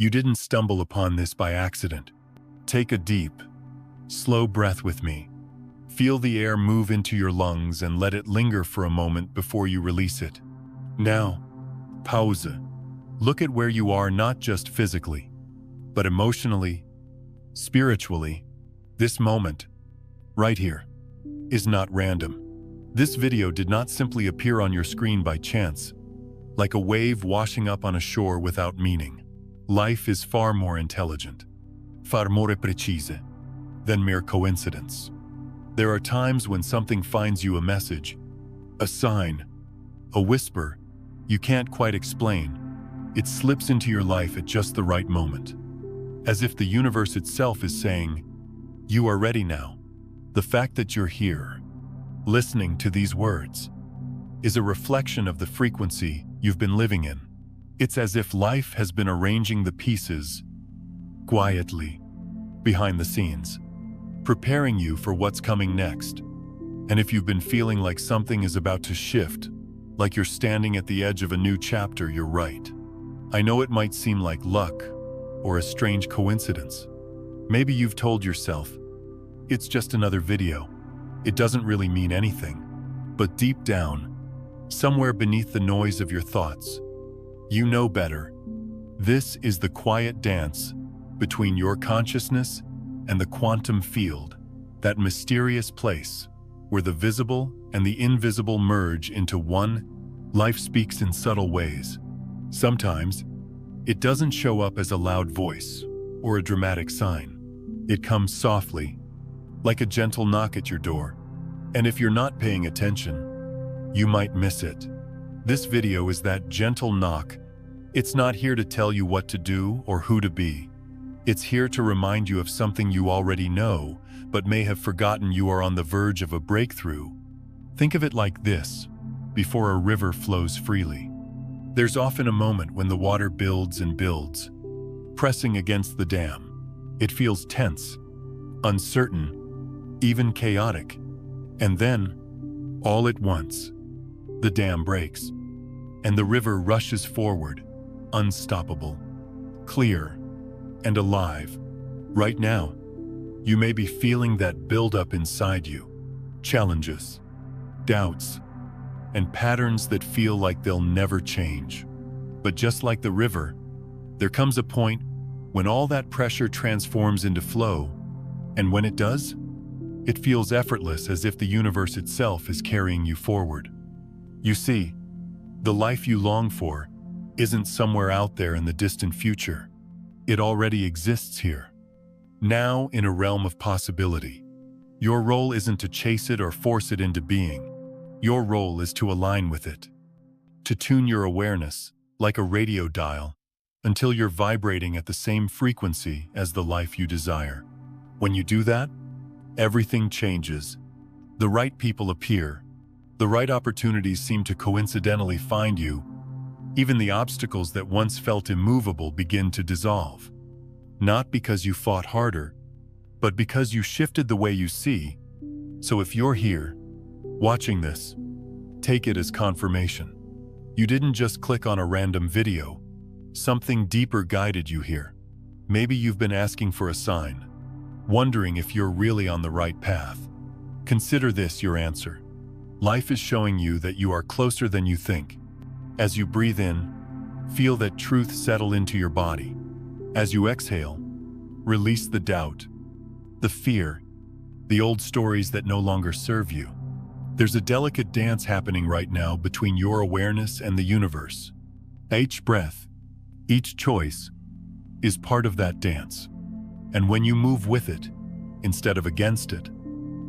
You didn't stumble upon this by accident. Take a deep, slow breath with me. Feel the air move into your lungs and let it linger for a moment before you release it. Now, pause. Look at where you are, not just physically, but emotionally, spiritually. This moment, right here, is not random. This video did not simply appear on your screen by chance, like a wave washing up on a shore without meaning. Life is far more intelligent, far more precise, than mere coincidence. There are times when something finds you, a message, a sign, a whisper you can't quite explain. It slips into your life at just the right moment, as if the universe itself is saying, "You are ready now." The fact that you're here, listening to these words, is a reflection of the frequency you've been living in. It's as if life has been arranging the pieces quietly behind the scenes, preparing you for what's coming next. And if you've been feeling like something is about to shift, like you're standing at the edge of a new chapter, you're right. I know it might seem like luck or a strange coincidence. Maybe you've told yourself, it's just another video. It doesn't really mean anything. But deep down, somewhere beneath the noise of your thoughts, you know better. This is the quiet dance between your consciousness and the quantum field, that mysterious place where the visible and the invisible merge into one. Life speaks in subtle ways. Sometimes, it doesn't show up as a loud voice or a dramatic sign. It comes softly, like a gentle knock at your door. And if you're not paying attention, you might miss it. This video is that gentle knock. It's not here to tell you what to do or who to be. It's here to remind you of something you already know, but may have forgotten. You are on the verge of a breakthrough. Think of it like this: before a river flows freely, there's often a moment when the water builds and builds, pressing against the dam. It feels tense, uncertain, even chaotic. And then, all at once, the dam breaks, and the river rushes forward, unstoppable, clear, and alive. Right now, you may be feeling that buildup inside you, challenges, doubts, and patterns that feel like they'll never change. But just like the river, there comes a point when all that pressure transforms into flow, and when it does, it feels effortless, as if the universe itself is carrying you forward. You see, the life you long for isn't somewhere out there in the distant future. It already exists here, now, in a realm of possibility. Your role isn't to chase it or force it into being. Your role is to align with it, to tune your awareness like a radio dial until you're vibrating at the same frequency as the life you desire. When you do that, everything changes. The right people appear. The right opportunities seem to coincidentally find you. Even the obstacles that once felt immovable begin to dissolve. Not because you fought harder, but because you shifted the way you see. So if you're here, watching this, take it as confirmation. You didn't just click on a random video. Something deeper guided you here. Maybe you've been asking for a sign, wondering if you're really on the right path. Consider this your answer. Life is showing you that you are closer than you think. As you breathe in, feel that truth settle into your body. As you exhale, release the doubt, the fear, the old stories that no longer serve you. There's a delicate dance happening right now between your awareness and the universe. Each breath, each choice, is part of that dance. And when you move with it, instead of against it,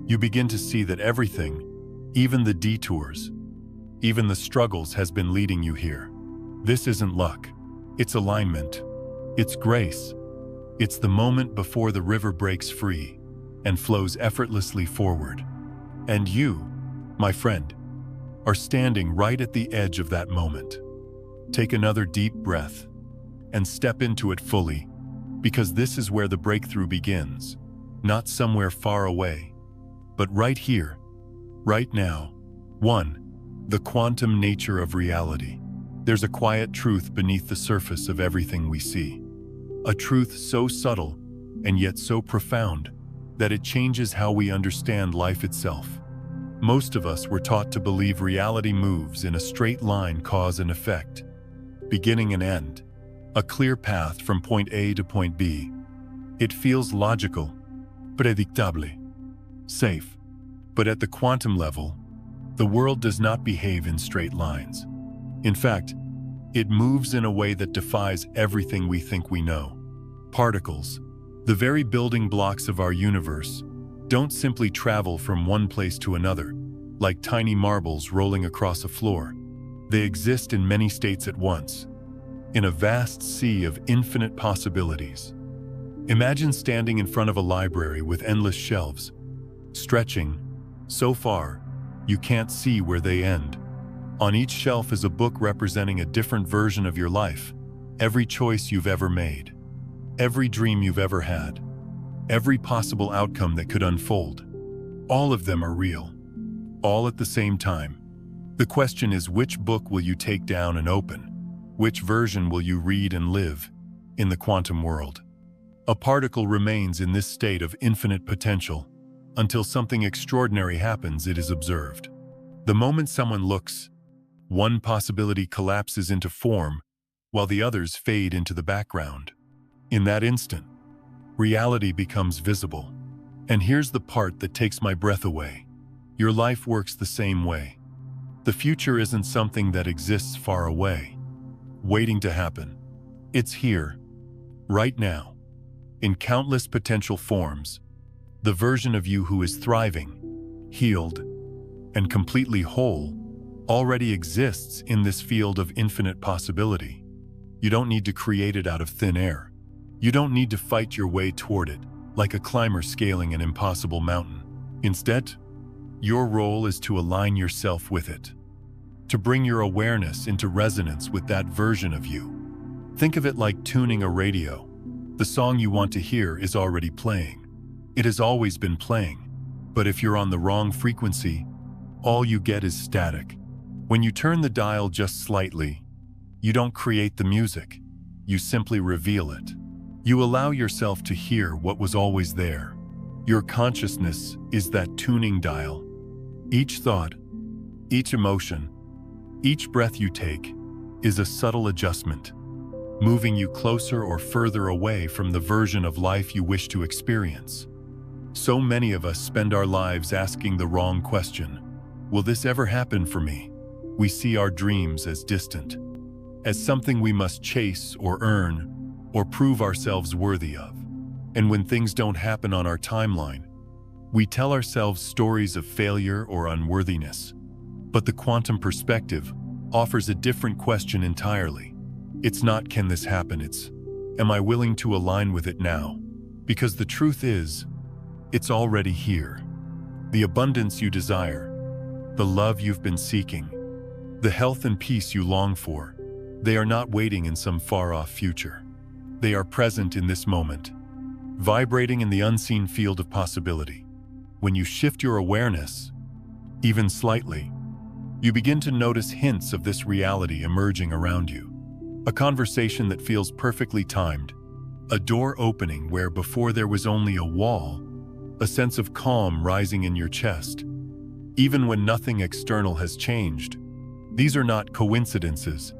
you begin to see that everything, even the detours, even the struggles, has been leading you here. This isn't luck. It's alignment. It's grace. It's the moment before the river breaks free and flows effortlessly forward. And you, my friend, are standing right at the edge of that moment. Take another deep breath and step into it fully, because this is where the breakthrough begins. Not somewhere far away, but right here, right now. 1. The quantum nature of reality. There's a quiet truth beneath the surface of everything we see. a truth so subtle and yet so profound that it changes how we understand life itself. Most of us were taught to believe reality moves in a straight line, cause and effect, beginning and end, a clear path from point A to point B. It feels logical, predictable, safe. But at the quantum level, the world does not behave in straight lines. In fact, it moves in a way that defies everything we think we know. Particles, the very building blocks of our universe, don't simply travel from one place to another, like tiny marbles rolling across a floor. They exist in many states at once, in a vast sea of infinite possibilities. Imagine standing in front of a library with endless shelves, stretching so far you can't see where they end. On each shelf is a book representing a different version of your life, every choice you've ever made, every dream you've ever had, every possible outcome that could unfold. All of them are real, all at the same time. The question is, which book will you take down and open? Which version will you read and live in the quantum world? A particle remains in this state of infinite potential until something extraordinary happens. It is observed. The moment someone looks, one possibility collapses into form while the others fade into the background. In that instant, reality becomes visible. And here's the part that takes my breath away. Your life works the same way. The future isn't something that exists far away, waiting to happen. It's here, right now, in countless potential forms. The version of you who is thriving, healed, and completely whole already exists in this field of infinite possibility. You don't need to create it out of thin air. You don't need to fight your way toward it, like a climber scaling an impossible mountain. Instead, your role is to align yourself with it, to bring your awareness into resonance with that version of you. Think of it like tuning a radio. The song you want to hear is already playing. It has always been playing. But if you're on the wrong frequency, all you get is static. When you turn the dial just slightly, you don't create the music, you simply reveal it. You allow yourself to hear what was always there. Your consciousness is that tuning dial. Each thought, each emotion, each breath you take is a subtle adjustment, moving you closer or further away from the version of life you wish to experience. So many of us spend our lives asking the wrong question. Will this ever happen for me? We see our dreams as distant, as something we must chase or earn or prove ourselves worthy of. And when things don't happen on our timeline, we tell ourselves stories of failure or unworthiness. But the quantum perspective offers a different question entirely. It's not, can this happen? It's, am I willing to align with it now? Because the truth is, it's already here. The abundance you desire, the love you've been seeking, the health and peace you long for, they are not waiting in some far-off future. They are present in this moment, vibrating in the unseen field of possibility. When you shift your awareness, even slightly, you begin to notice hints of this reality emerging around you. A conversation that feels perfectly timed, a door opening where before there was only a wall, a sense of calm rising in your chest. Even when nothing external has changed, these are not coincidences.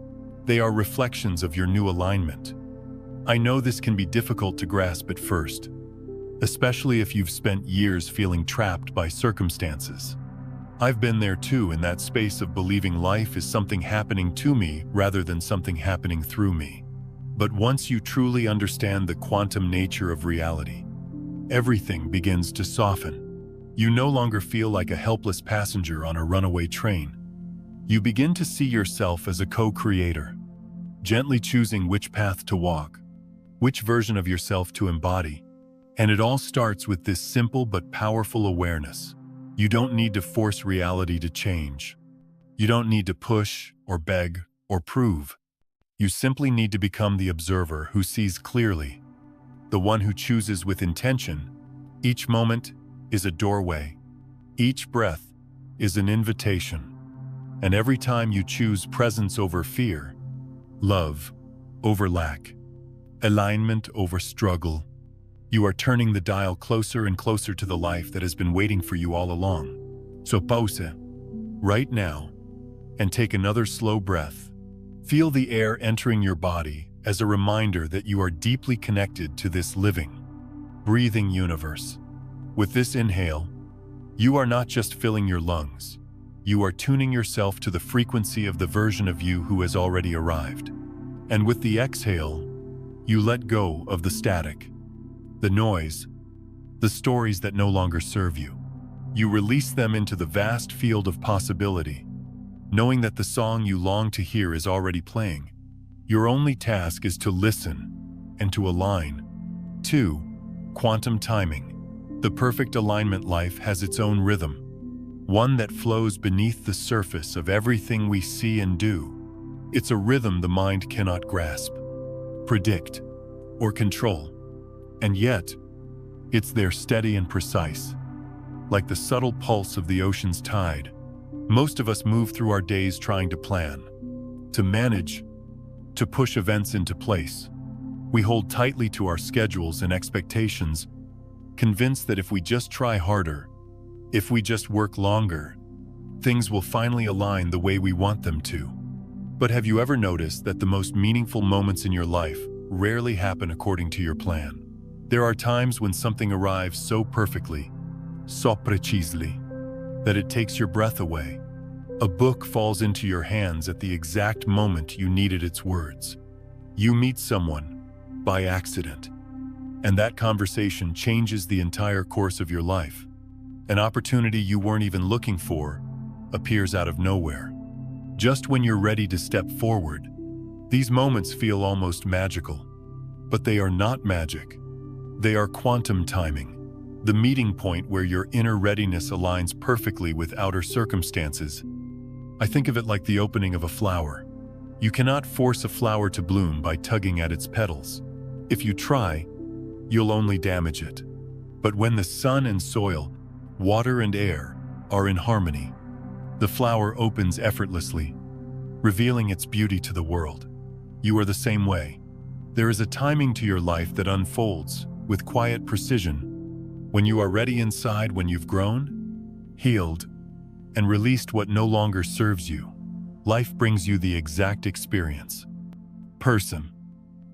They are reflections of your new alignment. I know this can be difficult to grasp at first, especially if you've spent years feeling trapped by circumstances. I've been there too, in that space of believing life is something happening to me rather than something happening through me. But once you truly understand the quantum nature of reality, everything begins to soften. You no longer feel like a helpless passenger on a runaway train. You begin to see yourself as a co-creator, gently choosing which path to walk, which version of yourself to embody. And it all starts with this simple but powerful awareness. You don't need to force reality to change. You don't need to push or beg or prove. You simply need to become the observer who sees clearly, the one who chooses with intention. Each moment is a doorway. Each breath is an invitation. And every time you choose presence over fear, love over lack, Alignment over struggle. You are turning the dial closer and closer to the life that has been waiting for you all along. So pause right now and take another slow breath. Feel the air entering your body as a reminder that you are deeply connected to this living, breathing universe. With this inhale, you are not just filling your lungs. You are tuning yourself to the frequency of the version of you who has already arrived. And with the exhale, you let go of the static, the noise, the stories that no longer serve you. You release them into the vast field of possibility, knowing that the song you long to hear is already playing. Your only task is to listen and to align. 2. Quantum timing. The perfect alignment life has its own rhythm, one that flows beneath the surface of everything we see and do. It's a rhythm the mind cannot grasp, predict, or control. And yet, it's there, steady and precise. Like the subtle pulse of the ocean's tide, most of us move through our days trying to plan, to manage, to push events into place. We hold tightly to our schedules and expectations, convinced that if we just try harder, if we just work longer, things will finally align the way we want them to. But have you ever noticed that the most meaningful moments in your life rarely happen according to your plan? There are times when something arrives so perfectly, so precisely, that it takes your breath away. A book falls into your hands at the exact moment you needed its words. You meet someone by accident, and that conversation changes the entire course of your life. An opportunity you weren't even looking for appears out of nowhere. Just when you're ready to step forward, these moments feel almost magical. But they are not magic. They are quantum timing, the meeting point where your inner readiness aligns perfectly with outer circumstances. I think of it like the opening of a flower. You cannot force a flower to bloom by tugging at its petals. If you try, you'll only damage it. But when the sun and soil, water and air, are in harmony, the flower opens effortlessly, revealing its beauty to the world. You are the same way. There is a timing to your life that unfolds with quiet precision. When you are ready inside, when you've grown, healed, and released what no longer serves you, life brings you the exact experience, person,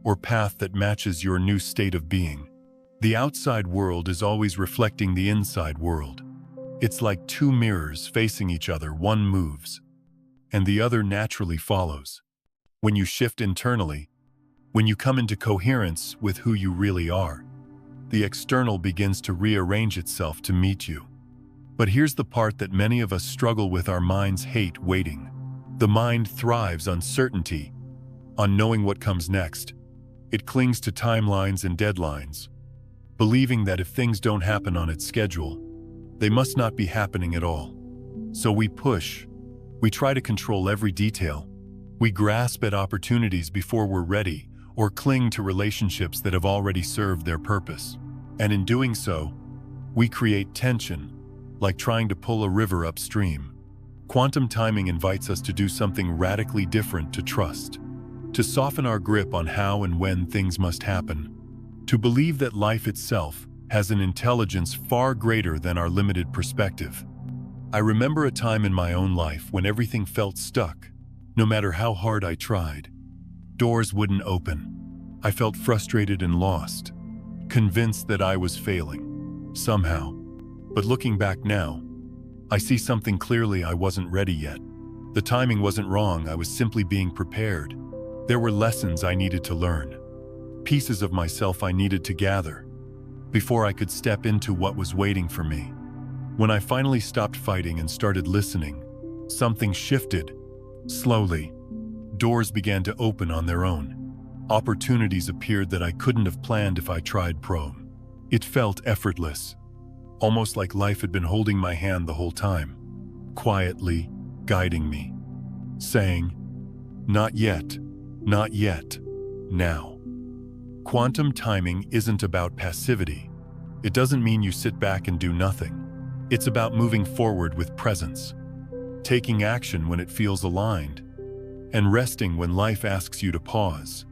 or path that matches your new state of being. The outside world is always reflecting the inside world. It's like two mirrors facing each other. One moves, and the other naturally follows. When you shift internally, when you come into coherence with who you really are, the external begins to rearrange itself to meet you. But here's the part that many of us struggle with: our minds hate waiting. The mind thrives on certainty, on knowing what comes next. It clings to timelines and deadlines, believing that if things don't happen on its schedule, they must not be happening at all. So we push. We try to control every detail. We grasp at opportunities before we're ready, or cling to relationships that have already served their purpose. And in doing so, we create tension, like trying to pull a river upstream. Quantum timing invites us to do something radically different: to trust, to soften our grip on how and when things must happen, to believe that life itself has an intelligence far greater than our limited perspective. I remember a time in my own life when everything felt stuck. No matter how hard I tried, doors wouldn't open. I felt frustrated and lost, convinced that I was failing, somehow. But looking back now, I see something clearly: I wasn't ready yet. The timing wasn't wrong, I was simply being prepared. There were lessons I needed to learn, pieces of myself I needed to gather, before I could step into what was waiting for me. When I finally stopped fighting and started listening, something shifted. Slowly, doors began to open on their own. Opportunities appeared that I couldn't have planned if I tried prom. It felt effortless, almost like life had been holding my hand the whole time, quietly guiding me, saying, "Not yet, not yet, now." Quantum timing isn't about passivity. It doesn't mean you sit back and do nothing. It's about moving forward with presence, taking action when it feels aligned, and resting when life asks you to pause.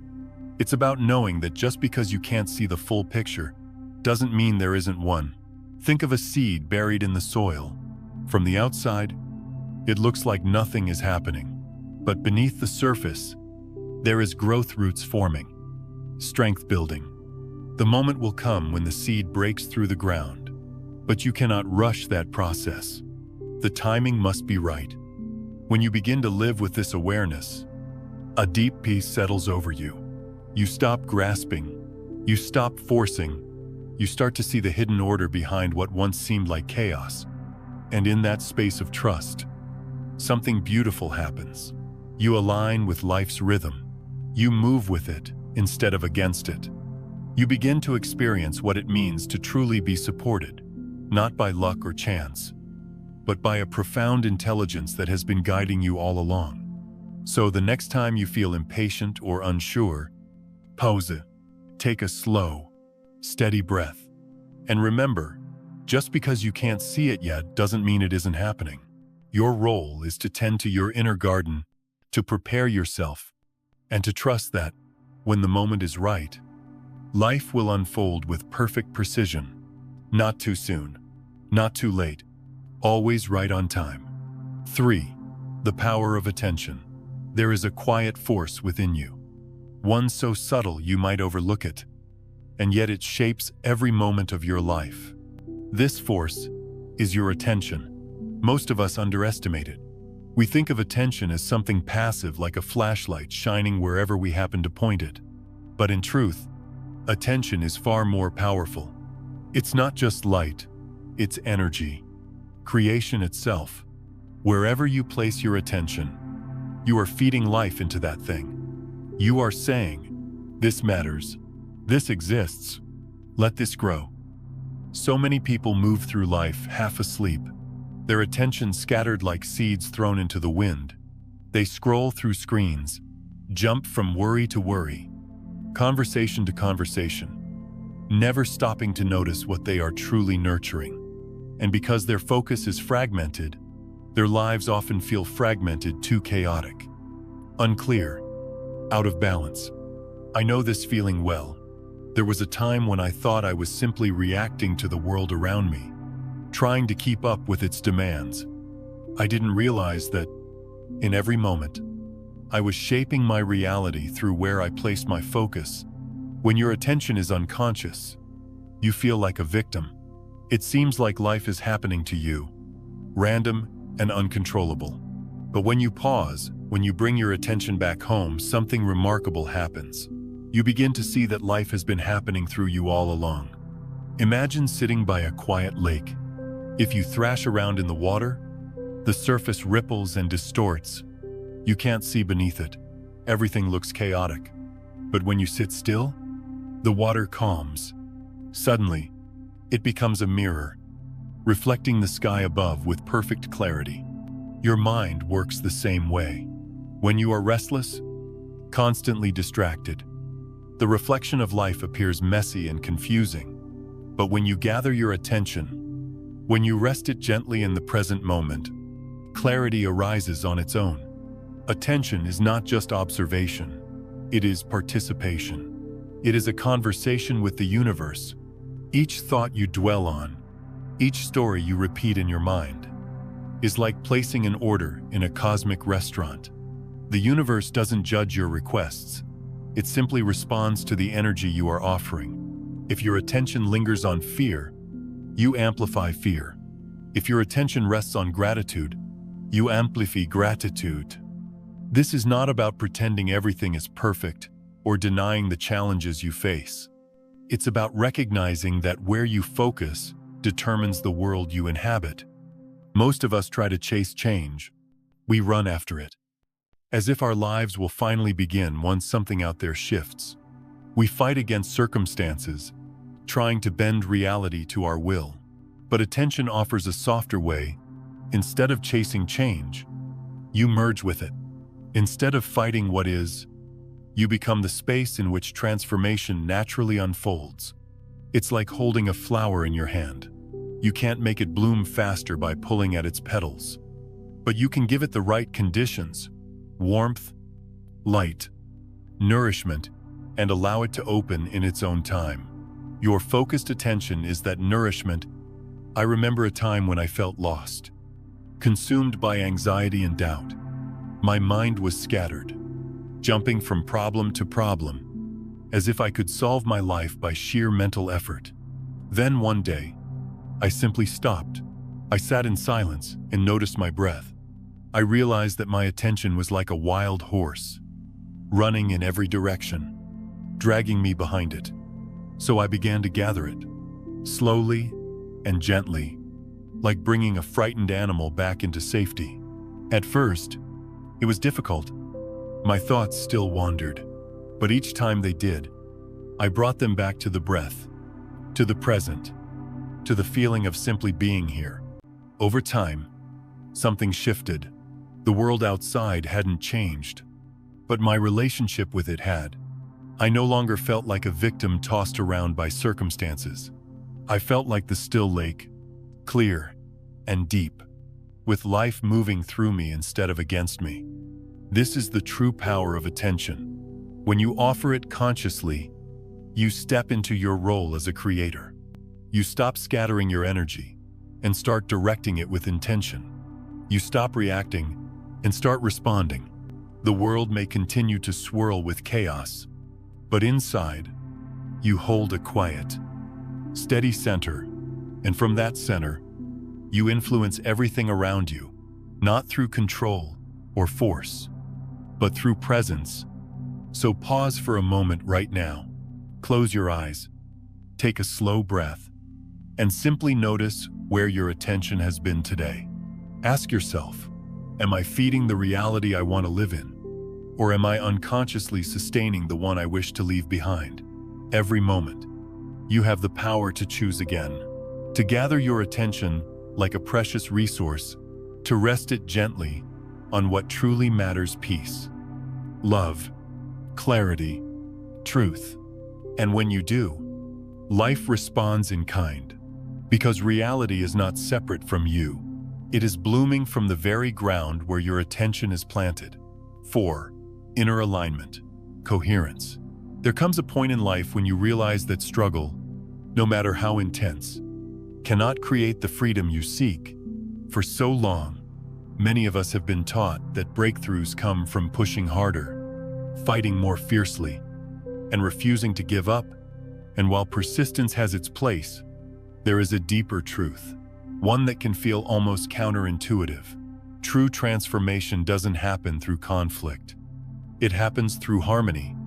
It's about knowing that just because you can't see the full picture doesn't mean there isn't one. Think of a seed buried in the soil. From the outside, it looks like nothing is happening. But beneath the surface, there is growth roots forming, strength building. The moment will come when the seed breaks through the ground, but you cannot rush that process. The timing must be right. When you begin to live with this awareness, a deep peace settles over you. You stop grasping, you stop forcing, you start to see the hidden order behind what once seemed like chaos. And in that space of trust, something beautiful happens. You align with life's rhythm. You move with it instead of against it. You begin to experience what it means to truly be supported, not by luck or chance, but by a profound intelligence that has been guiding you all along. So the next time you feel impatient or unsure, pause it, take a slow, steady breath, and remember, just because you can't see it yet doesn't mean it isn't happening. Your role is to tend to your inner garden, to prepare yourself, and to trust that, when the moment is right, life will unfold with perfect precision. Not too soon, not too late, always right on time. 3. The power of attention. There is a quiet force within you, one so subtle you might overlook it, and yet it shapes every moment of your life. This force is your attention. Most of us underestimate it. We think of attention as something passive, like a flashlight shining wherever we happen to point it. But in truth, attention is far more powerful. It's not just light, it's energy, creation itself. Wherever you place your attention, you are feeding life into that thing. You are saying, "This matters. This exists. Let this grow." So many people move through life half asleep, their attention scattered like seeds thrown into the wind. They scroll through screens, jump from worry to worry, conversation to conversation, never stopping to notice what they are truly nurturing. And because their focus is fragmented, their lives often feel fragmented, too chaotic, unclear, out of balance. I know this feeling well. There was a time when I thought I was simply reacting to the world around me, trying to keep up with its demands. I didn't realize that, in every moment, I was shaping my reality through where I placed my focus. When your attention is unconscious, you feel like a victim. It seems like life is happening to you, random and uncontrollable. But when you pause, when you bring your attention back home, something remarkable happens. You begin to see that life has been happening through you all along. Imagine sitting by a quiet lake. If you thrash around in the water, the surface ripples and distorts. You can't see beneath it. Everything looks chaotic. But when you sit still, the water calms. Suddenly, it becomes a mirror, reflecting the sky above with perfect clarity. Your mind works the same way. When you are restless, constantly distracted, the reflection of life appears messy and confusing. But when you gather your attention, when you rest it gently in the present moment, clarity arises on its own. Attention is not just observation, it is participation. It is a conversation with the universe. Each thought you dwell on, each story you repeat in your mind, is like placing an order in a cosmic restaurant. The universe doesn't judge your requests. It simply responds to the energy you are offering. If your attention lingers on fear, you amplify fear. If your attention rests on gratitude, you amplify gratitude. This is not about pretending everything is perfect or denying the challenges you face. It's about recognizing that where you focus determines the world you inhabit. Most of us try to chase change. We run after it, as if our lives will finally begin once something out there shifts. We fight against circumstances, trying to bend reality to our will. But attention offers a softer way. Instead of chasing change, you merge with it. Instead of fighting what is, you become the space in which transformation naturally unfolds. It's like holding a flower in your hand. You can't make it bloom faster by pulling at its petals, but you can give it the right conditions: warmth, light, nourishment, and allow it to open in its own time. Your focused attention is that nourishment. I remember a time when I felt lost, consumed by anxiety and doubt. My mind was scattered, jumping from problem to problem, as if I could solve my life by sheer mental effort. Then one day, I simply stopped. I sat in silence and noticed my breath. I realized that my attention was like a wild horse, running in every direction, dragging me behind it. So I began to gather it, slowly and gently, like bringing a frightened animal back into safety. At first, it was difficult. My thoughts still wandered, but each time they did, I brought them back to the breath, to the present, to the feeling of simply being here. Over time, something shifted. The world outside hadn't changed, but my relationship with it had. I no longer felt like a victim tossed around by circumstances. I felt like the still lake, clear and deep, with life moving through me instead of against me. This is the true power of attention. When you offer it consciously, you step into your role as a creator. You stop scattering your energy and start directing it with intention. You stop reacting and start responding. The world may continue to swirl with chaos, but inside, you hold a quiet, steady center, and from that center, you influence everything around you, not through control or force, but through presence. So pause for a moment right now. Close your eyes, take a slow breath, and simply notice where your attention has been today. Ask yourself, am I feeding the reality I want to live in? Or am I unconsciously sustaining the one I wish to leave behind? Every moment, you have the power to choose again, to gather your attention like a precious resource, to rest it gently on what truly matters: peace, love, clarity, truth. And when you do, life responds in kind, because reality is not separate from you. It is blooming from the very ground where your attention is planted. 4. Inner alignment, coherence. There comes a point in life when you realize that struggle, no matter how intense, cannot create the freedom you seek. For so long, many of us have been taught that breakthroughs come from pushing harder, fighting more fiercely, and refusing to give up. And while persistence has its place, there is a deeper truth, one that can feel almost counterintuitive. True transformation doesn't happen through conflict. It happens through harmony.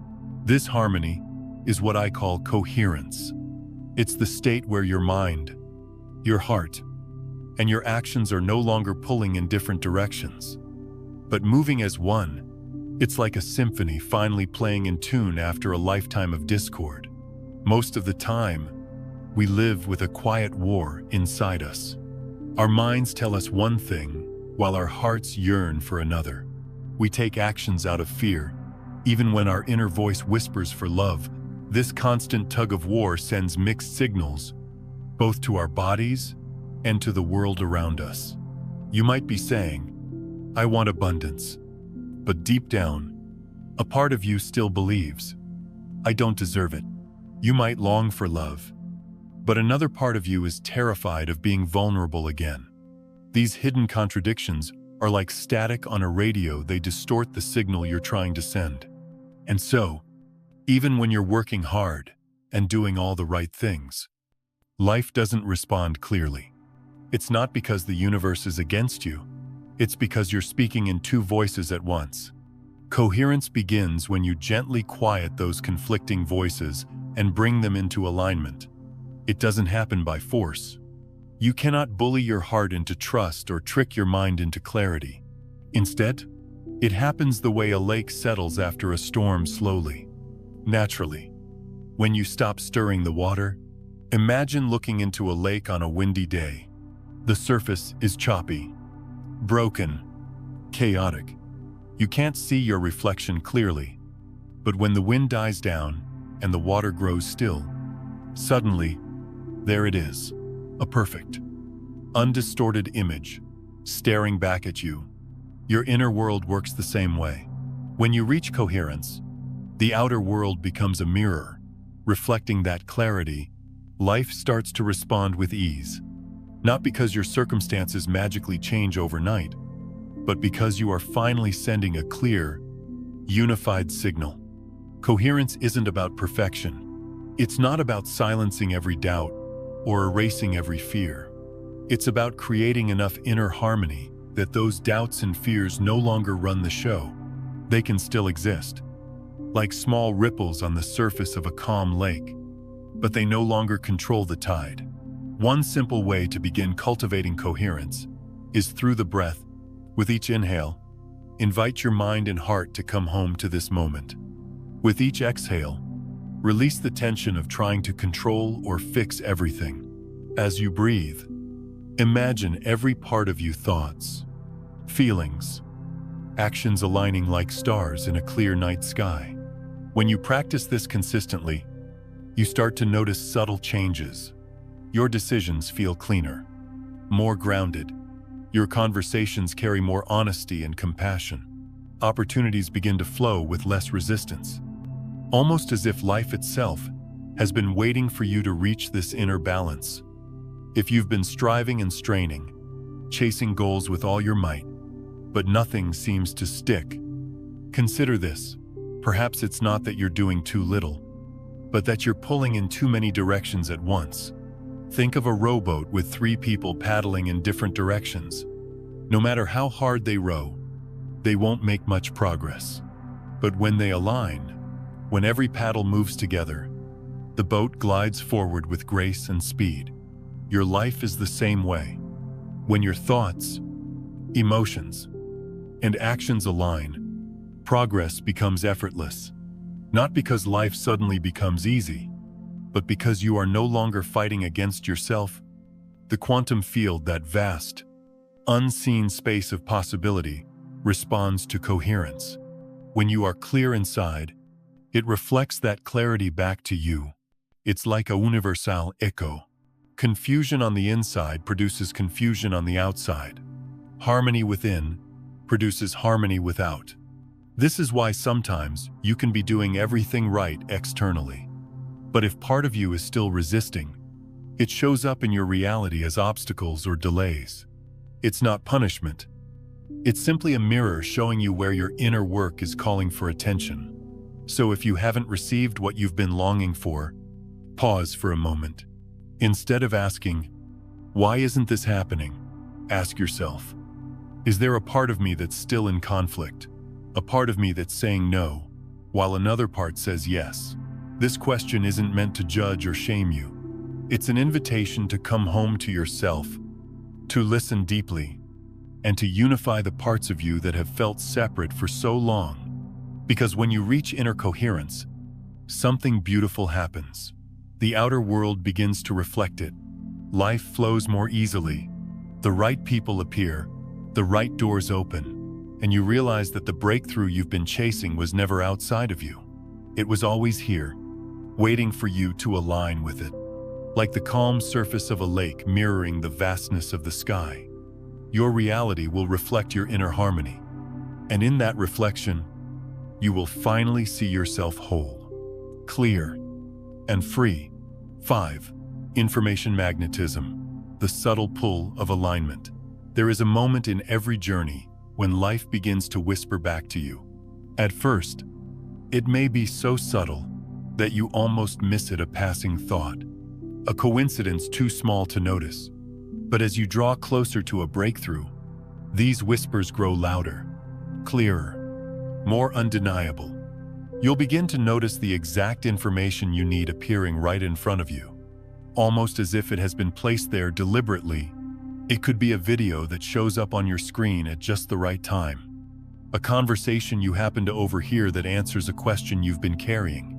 This harmony is what I call coherence. It's the state where your mind, your heart, and your actions are no longer pulling in different directions, but moving as one. It's like a symphony finally playing in tune after a lifetime of discord. Most of the time, we live with a quiet war inside us. Our minds tell us one thing, while our hearts yearn for another. We take actions out of fear, even when our inner voice whispers for love. This constant tug of war sends mixed signals, both to our bodies and to the world around us. You might be saying, I want abundance, but deep down, a part of you still believes, I don't deserve it. You might long for love, but another part of you is terrified of being vulnerable again. These hidden contradictions are like static on a radio. They distort the signal you're trying to send. And so, even when you're working hard and doing all the right things, life doesn't respond clearly. It's not because the universe is against you. It's because you're speaking in two voices at once. Coherence begins when you gently quiet those conflicting voices and bring them into alignment. It doesn't happen by force. You cannot bully your heart into trust or trick your mind into clarity. Instead, it happens the way a lake settles after a storm, slowly, naturally. When you stop stirring the water, imagine looking into a lake on a windy day. The surface is choppy, broken, chaotic. You can't see your reflection clearly. But when the wind dies down and the water grows still, suddenly, there it is. A perfect, undistorted image, staring back at you. Your inner world works the same way. When you reach coherence, The outer world becomes a mirror, reflecting that clarity. Life starts to respond with ease, not because your circumstances magically change overnight, but because you are finally sending a clear, unified signal. Coherence isn't about perfection. It's not about silencing every doubt or erasing every fear. It's about creating enough inner harmony that those doubts and fears no longer run the show. They can still exist, like small ripples on the surface of a calm lake, but they no longer control the tide. One simple way to begin cultivating coherence is through the breath. With each inhale, invite your mind and heart to come home to this moment. With each exhale, release the tension of trying to control or fix everything. As you breathe, imagine every part of you, thoughts, feelings, actions aligning like stars in a clear night sky. When you practice this consistently, you start to notice subtle changes. Your decisions feel cleaner, more grounded. Your conversations carry more honesty and compassion. Opportunities begin to flow with less resistance, almost as if life itself has been waiting for you to reach this inner balance. If you've been striving and straining, chasing goals with all your might, but nothing seems to stick, consider this. Perhaps it's not that you're doing too little, but that you're pulling in too many directions at once. Think of a rowboat with 3 people paddling in different directions. No matter how hard they row, they won't make much progress. But when they align, when every paddle moves together, the boat glides forward with grace and speed. Your life is the same way. When your thoughts, emotions, and actions align, progress becomes effortless. Not because life suddenly becomes easy, but because you are no longer fighting against yourself. The quantum field, that vast, unseen space of possibility, responds to coherence. When you are clear inside, it reflects that clarity back to you. It's like a universal echo. Confusion on the inside produces confusion on the outside. Harmony within produces harmony without. This is why sometimes you can be doing everything right externally, but if part of you is still resisting, it shows up in your reality as obstacles or delays. It's not punishment. It's simply a mirror showing you where your inner work is calling for attention. So if you haven't received what you've been longing for, pause for a moment. Instead of asking, "Why isn't this happening?" ask yourself, "Is there a part of me that's still in conflict? A part of me that's saying no, while another part says yes?" This question isn't meant to judge or shame you. It's an invitation to come home to yourself, to listen deeply, and to unify the parts of you that have felt separate for so long. Because when you reach inner coherence, something beautiful happens. The outer world begins to reflect it. Life flows more easily. The right people appear, the right doors open, and you realize that the breakthrough you've been chasing was never outside of you. It was always here, waiting for you to align with it. Like the calm surface of a lake mirroring the vastness of the sky, your reality will reflect your inner harmony. And in that reflection, you will finally see yourself whole, clear, and free. 5. Information magnetism, the subtle pull of alignment. There is a moment in every journey when life begins to whisper back to you. At first, it may be so subtle that you almost miss it, a passing thought, a coincidence too small to notice. But as you draw closer to a breakthrough, these whispers grow louder, clearer, more undeniable. You'll begin to notice the exact information you need appearing right in front of you, almost as if it has been placed there deliberately. It could be a video that shows up on your screen at just the right time, a conversation you happen to overhear that answers a question you've been carrying,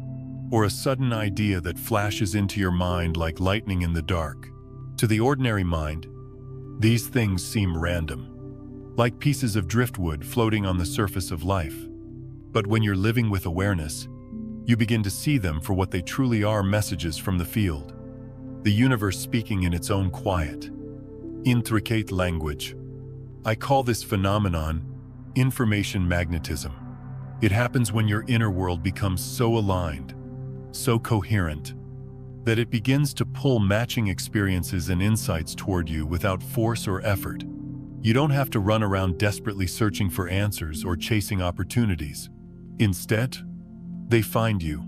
or a sudden idea that flashes into your mind like lightning in the dark. To the ordinary mind, these things seem random, like pieces of driftwood floating on the surface of life. But when you're living with awareness, you begin to see them for what they truly are: messages from the field, the universe speaking in its own quiet, intricate language. I call this phenomenon information magnetism. It happens when your inner world becomes so aligned, so coherent, that it begins to pull matching experiences and insights toward you without force or effort. You don't have to run around desperately searching for answers or chasing opportunities. Instead, they find you.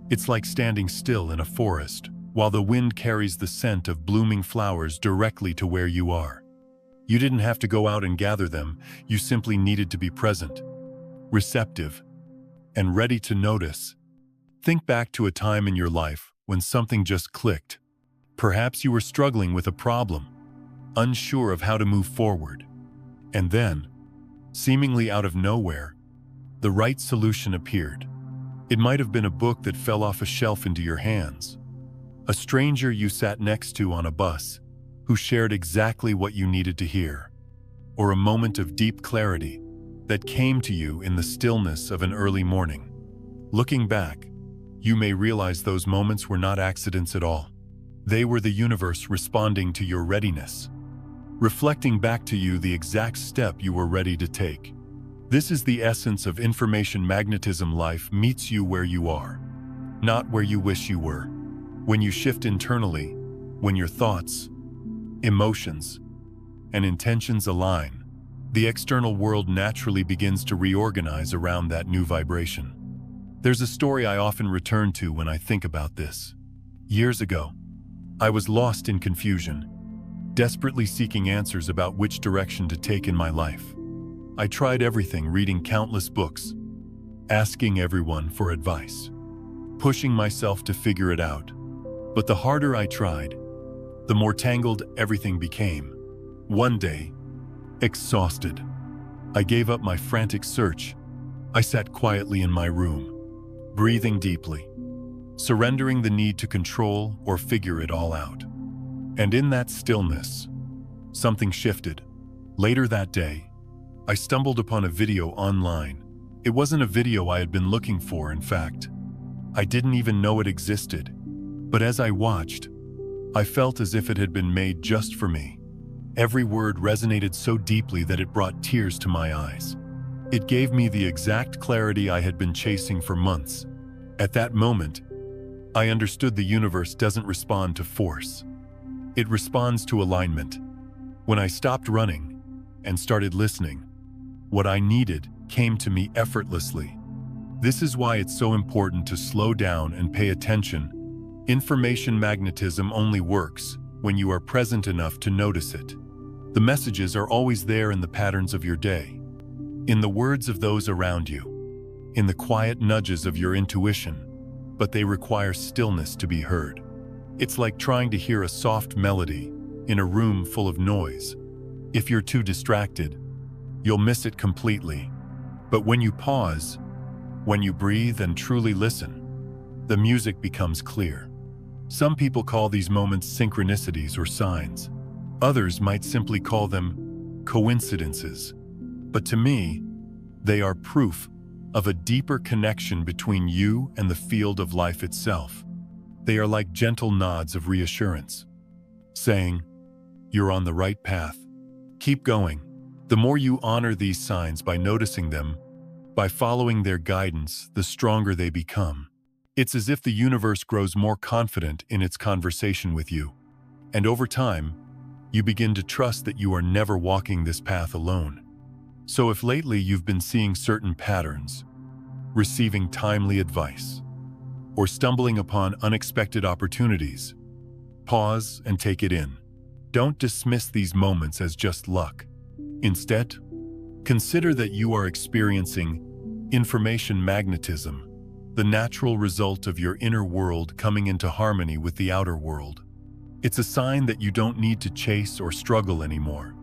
It's like standing still in a forest, while the wind carries the scent of blooming flowers directly to where you are. You didn't have to go out and gather them, you simply needed to be present, receptive, and ready to notice. Think back to a time in your life when something just clicked. Perhaps you were struggling with a problem, unsure of how to move forward. And then, seemingly out of nowhere, the right solution appeared. It might have been a book that fell off a shelf into your hands, a stranger you sat next to on a bus who shared exactly what you needed to hear, or a moment of deep clarity that came to you in the stillness of an early morning. Looking back, you may realize those moments were not accidents at all. They were the universe responding to your readiness, reflecting back to you the exact step you were ready to take. This is the essence of information magnetism. Life meets you where you are, not where you wish you were. When you shift internally, when your thoughts, emotions, and intentions align, the external world naturally begins to reorganize around that new vibration. There's a story I often return to when I think about this. Years ago, I was lost in confusion, desperately seeking answers about which direction to take in my life. I tried everything, reading countless books, asking everyone for advice, pushing myself to figure it out. But the harder I tried, the more tangled everything became. One day, exhausted, I gave up my frantic search. I sat quietly in my room, breathing deeply, surrendering the need to control or figure it all out. And in that stillness, something shifted. Later that day, I stumbled upon a video online. It wasn't a video I had been looking for, in fact. I didn't even know it existed. But as I watched, I felt as if it had been made just for me. Every word resonated so deeply that it brought tears to my eyes. It gave me the exact clarity I had been chasing for months. At that moment, I understood the universe doesn't respond to force. It responds to alignment. When I stopped running and started listening, what I needed came to me effortlessly. This is why it's so important to slow down and pay attention. Information magnetism only works when you are present enough to notice it. The messages are always there in the patterns of your day, in the words of those around you, in the quiet nudges of your intuition, but they require stillness to be heard. It's like trying to hear a soft melody in a room full of noise. If you're too distracted, you'll miss it completely. But when you pause, when you breathe and truly listen, the music becomes clear. Some people call these moments synchronicities or signs. Others might simply call them coincidences. But to me, they are proof of a deeper connection between you and the field of life itself. They are like gentle nods of reassurance, saying, "You're on the right path. Keep going." The more you honor these signs by noticing them, by following their guidance, the stronger they become. It's as if the universe grows more confident in its conversation with you. And over time, you begin to trust that you are never walking this path alone. So if lately you've been seeing certain patterns, receiving timely advice, or stumbling upon unexpected opportunities, pause and take it in. Don't dismiss these moments as just luck. Instead, consider that you are experiencing information magnetism, the natural result of your inner world coming into harmony with the outer world. It's a sign that you don't need to chase or struggle anymore.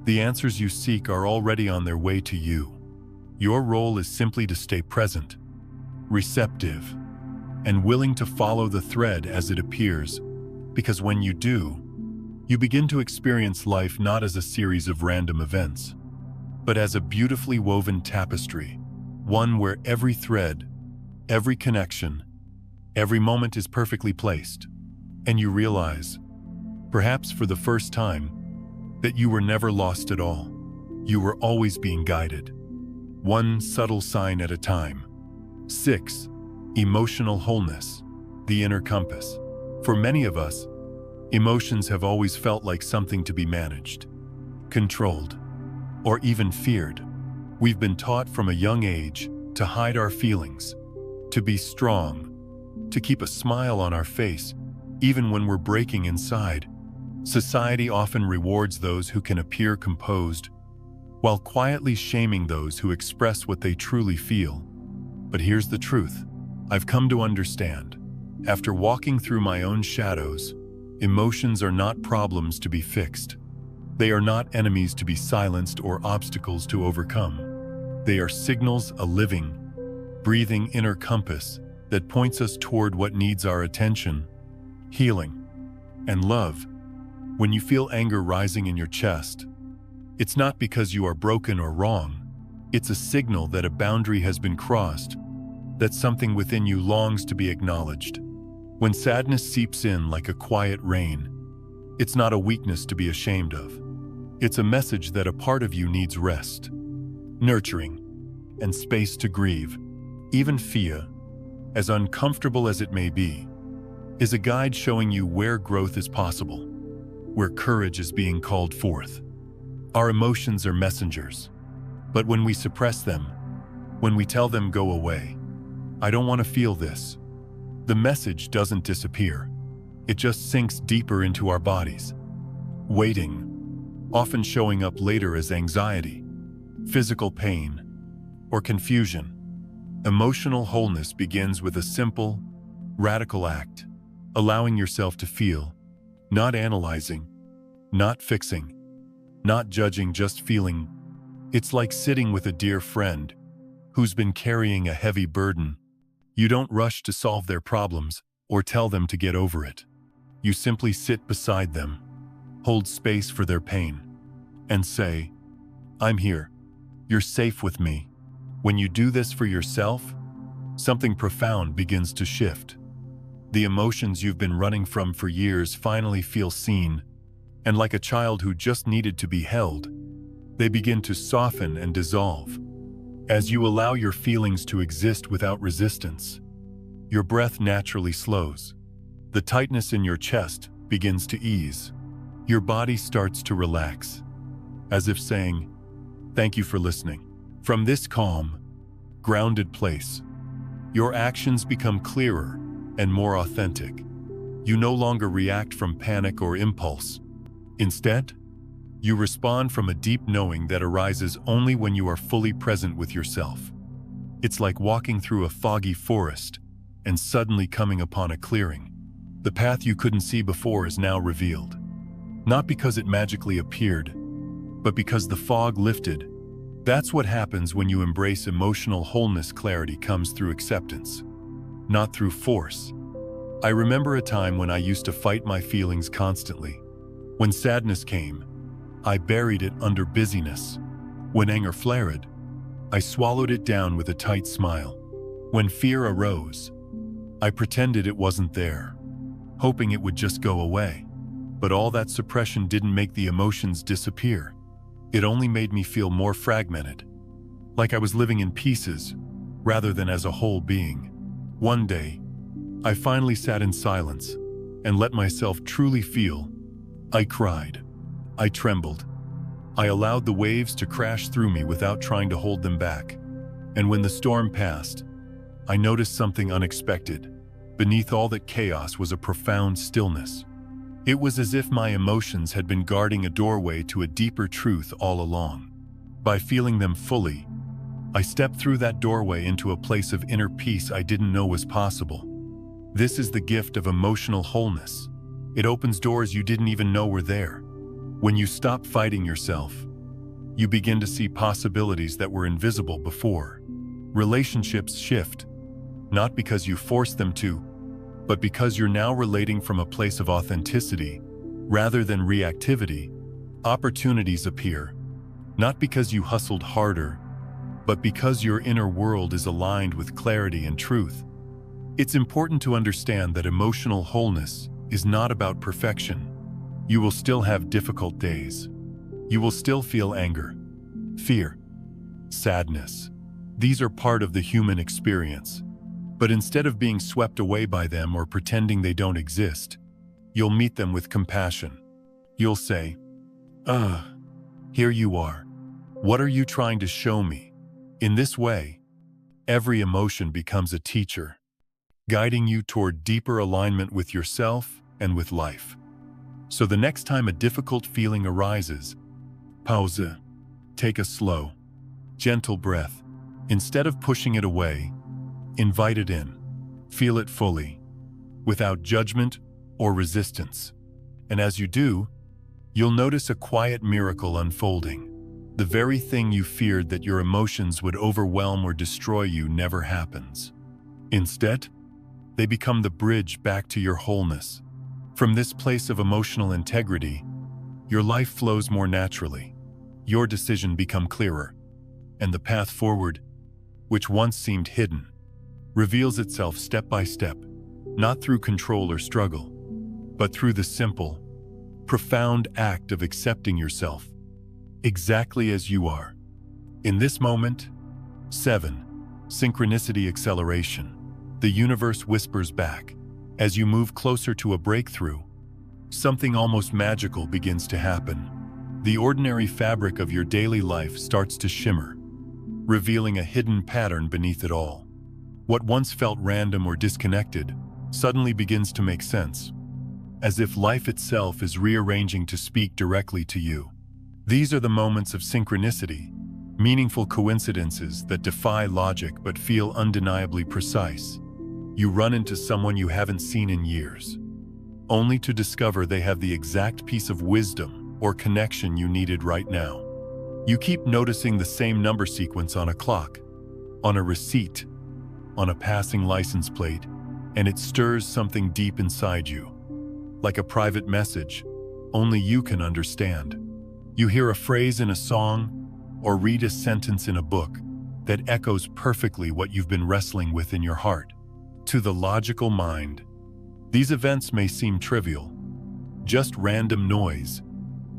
The answers you seek are already on their way to you. Your role is simply to stay present, receptive, and willing to follow the thread as it appears, because when you do, you begin to experience life not as a series of random events, but as a beautifully woven tapestry, one where every thread, every connection, every moment is perfectly placed, and you realize, perhaps for the first time, that you were never lost at all. You were always being guided. one subtle sign at a time. 6. Emotional wholeness, the inner compass. For many of us, emotions have always felt like something to be managed, controlled, or even feared. We've been taught from a young age to hide our feelings, to be strong, to keep a smile on our face, even when we're breaking inside. Society often rewards those who can appear composed, while quietly shaming those who express what they truly feel. But here's the truth. I've come to understand, after walking through my own shadows, emotions are not problems to be fixed. They are not enemies to be silenced or obstacles to overcome. They are signals, a living, breathing inner compass that points us toward what needs our attention, healing, and love. When you feel anger rising in your chest, it's not because you are broken or wrong. It's a signal that a boundary has been crossed, that something within you longs to be acknowledged. When sadness seeps in like a quiet rain, it's not a weakness to be ashamed of. It's a message that a part of you needs rest, nurturing, and space to grieve. Even fear, as uncomfortable as it may be, is a guide showing you where growth is possible, where courage is being called forth. Our emotions are messengers, but when we suppress them, when we tell them go away, I don't want to feel this, the message doesn't disappear. It just sinks deeper into our bodies, waiting, often showing up later as anxiety, physical pain, or confusion. Emotional wholeness begins with a simple, radical act, allowing yourself to feel, not analyzing, not fixing, not judging, just feeling. It's like sitting with a dear friend who's been carrying a heavy burden. You don't rush to solve their problems or tell them to get over it. You simply sit beside them, hold space for their pain, and say, I'm here. You're safe with me. When you do this for yourself, something profound begins to shift. The emotions you've been running from for years finally feel seen, and like a child who just needed to be held, they begin to soften and dissolve. As you allow your feelings to exist without resistance, your breath naturally slows. The tightness in your chest begins to ease. Your body starts to relax, as if saying, thank you for listening. From this calm, grounded place, your actions become clearer and more authentic. You no longer react from panic or impulse. Instead, you respond from a deep knowing that arises only when you are fully present with yourself. It's like walking through a foggy forest and suddenly coming upon a clearing. The path you couldn't see before is now revealed. Not because it magically appeared, but because the fog lifted. That's what happens when you embrace emotional wholeness. Clarity comes through acceptance, not through force. I remember a time when I used to fight my feelings constantly. When sadness came, I buried it under busyness. When anger flared, I swallowed it down with a tight smile. When fear arose, I pretended it wasn't there, hoping it would just go away. But all that suppression didn't make the emotions disappear. It only made me feel more fragmented, like I was living in pieces rather than as a whole being. One day, I finally sat in silence and let myself truly feel. I cried. I trembled. I allowed the waves to crash through me without trying to hold them back. And when the storm passed, I noticed something unexpected. Beneath all that chaos was a profound stillness. It was as if my emotions had been guarding a doorway to a deeper truth all along. By feeling them fully, I stepped through that doorway into a place of inner peace I didn't know was possible. This is the gift of emotional wholeness. It opens doors you didn't even know were there. When you stop fighting yourself, you begin to see possibilities that were invisible before. Relationships shift, not because you force them to, but because you're now relating from a place of authenticity rather than reactivity. Opportunities appear, not because you hustled harder, but because your inner world is aligned with clarity and truth. It's important to understand that emotional wholeness is not about perfection. You will still have difficult days. You will still feel anger, fear, sadness. These are part of the human experience. But instead of being swept away by them or pretending they don't exist, you'll meet them with compassion. You'll say, here you are. What are you trying to show me? In this way, every emotion becomes a teacher, guiding you toward deeper alignment with yourself and with life. So the next time a difficult feeling arises, pause, take a slow, gentle breath. Instead of pushing it away, invite it in. Feel it fully, without judgment or resistance. And as you do, you'll notice a quiet miracle unfolding. The very thing you feared that your emotions would overwhelm or destroy you never happens. Instead, they become the bridge back to your wholeness. From this place of emotional integrity, your life flows more naturally. Your decisions become clearer, and the path forward, which once seemed hidden, reveals itself step by step, not through control or struggle, but through the simple, profound act of accepting yourself exactly as you are. In this moment, 7. Synchronicity acceleration. The universe whispers back. As you move closer to a breakthrough, something almost magical begins to happen. The ordinary fabric of your daily life starts to shimmer, revealing a hidden pattern beneath it all. What once felt random or disconnected suddenly begins to make sense, as if life itself is rearranging to speak directly to you. These are the moments of synchronicity, meaningful coincidences that defy logic but feel undeniably precise. You run into someone you haven't seen in years, only to discover they have the exact piece of wisdom or connection you needed right now. You keep noticing the same number sequence on a clock, on a receipt, on a passing license plate, and it stirs something deep inside you. Like a private message, only you can understand. You hear a phrase in a song or read a sentence in a book that echoes perfectly what you've been wrestling with in your heart. To the logical mind, these events may seem trivial, just random noise,